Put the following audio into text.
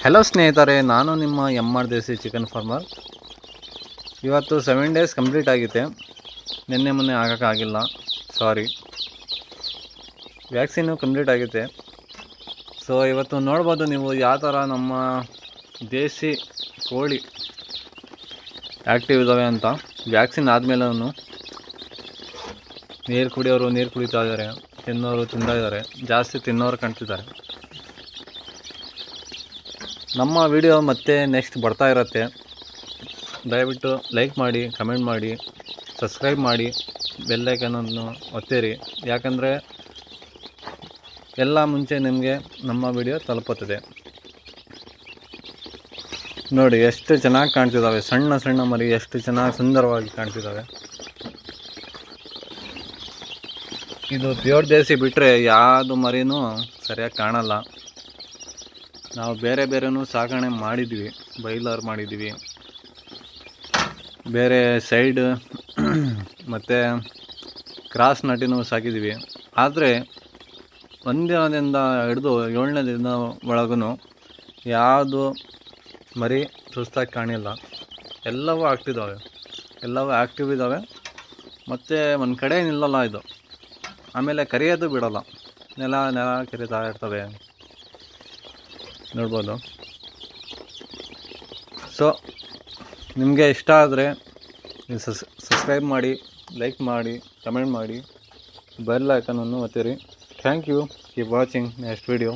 Hello ಸ್ನೇಹಿತರೆ, ನಾನು ನಿಮ್ಮ ಎಮ್.ಆರ್ ದೇಸಿ ಚಿಕನ್ ಫಾರ್ಮರ್. ಇವತ್ತು 7 ಡೇಸ್ ಕಂಪ್ಲೀಟ್ ಆಗಿದೆ. ನಿನ್ನೆ ಮೊನ್ನೆ ಆಗೋಕ್ಕಾಗಿಲ್ಲ, ಸಾರಿ. ವ್ಯಾಕ್ಸಿನ್ನು ಕಂಪ್ಲೀಟ್ ಆಗಿದೆ. ಸೊ ಇವತ್ತು ನೋಡ್ಬೋದು ನೀವು ಯಾವ ಥರ ನಮ್ಮ ದೇಸಿ ಕೋಳಿ ಆ್ಯಕ್ಟಿವ್ ಇದ್ದಾವೆ ಅಂತ. ವ್ಯಾಕ್ಸಿನ್ ಆದಮೇಲೆ ನೀರು ಕುಡಿಯೋರು ನೀರು ಕುಡಿತಾ ಇದ್ದಾರೆ, ತಿನ್ನೋರು ತಿಂತಾ ಇದ್ದಾರೆ, ಜಾಸ್ತಿ ತಿನ್ನೋರು ಕಾಣ್ತಿದ್ದಾರೆ. ನಮ್ಮ ವಿಡಿಯೋ ಮತ್ತೆ ನೆಕ್ಸ್ಟ್ ಬರ್ತಾ ಇರುತ್ತೆ. ದಯವಿಟ್ಟು ಲೈಕ್ ಮಾಡಿ, ಕಮೆಂಟ್ ಮಾಡಿ, ಸಬ್ಸ್ಕ್ರೈಬ್ ಮಾಡಿ, ಬೆಲ್ ಐಕನನ್ನು ಒತ್ತಿರಿ. ಯಾಕಂದರೆ ಎಲ್ಲ ಮುಂಚೆ ನಿಮಗೆ ನಮ್ಮ ವಿಡಿಯೋ ತಲುಪುತ್ತದೆ. ನೋಡಿ ಎಷ್ಟು ಚೆನ್ನಾಗಿ ಕಾಣ್ತಿದ್ದಾವೆ, ಸಣ್ಣ ಸಣ್ಣ ಮರಿ ಎಷ್ಟು ಚೆನ್ನಾಗಿ ಸುಂದರವಾಗಿ ಕಾಣ್ತಿದ್ದಾವೆ. ಇದು ಪ್ಯೂರ್ ದೇಸಿ ಬಿಟ್ಟರೆ ಯಾವುದು ಮರಿನೂ ಸರಿಯಾಗಿ ಕಾಣಲ್ಲ. ನಾವು ಬೇರೆ ಬೇರೆನೂ ಸಾಕಣೆ ಮಾಡಿದ್ವಿ, ಬಾಯ್ಲರ್ ಮಾಡಿದ್ವಿ, ಬೇರೆ ಸೈಡ್ ಮತ್ತು ಕ್ರಾಸ್ ನಟಿನೂ ಸಾಕಿದ್ವಿ. ಆದರೆ ಒಂದಿನದಿಂದ ಹಿಡಿದು 7ನೇ ದಿನ ಒಳಗೂ ಯಾವುದು ಮರಿ ಸುಸ್ತಾಗಿ ಕಾಣಿಲ್ಲ. ಎಲ್ಲವೂ ಆಗ್ತಿದ್ದಾವೆ, ಎಲ್ಲವೂ ಆ್ಯಕ್ಟಿವ್ ಇದ್ದಾವೆ. ಮತ್ತು ಒಂದು ಕಡೆ ನಿಲ್ಲಲ್ಲ ಇದು. ಆಮೇಲೆ ಕರಿಯೋದು ಬಿಡೋಲ್ಲ, ನೆಲ ಕರಿತಾ ಇರ್ತವೆ, ನೋಡ್ಬೋದು. ಸೊ ನಿಮಗೆ ಇಷ್ಟ ಆದರೆ ಸಬ್ಸ್ಕ್ರೈಬ್ ಮಾಡಿ, ಲೈಕ್ ಮಾಡಿ, ಕಮೆಂಟ್ ಮಾಡಿ, ಬೆಲ್ ಐಕನನ್ನು ಒತ್ತಿರಿ. Thank you. Keep watching next video.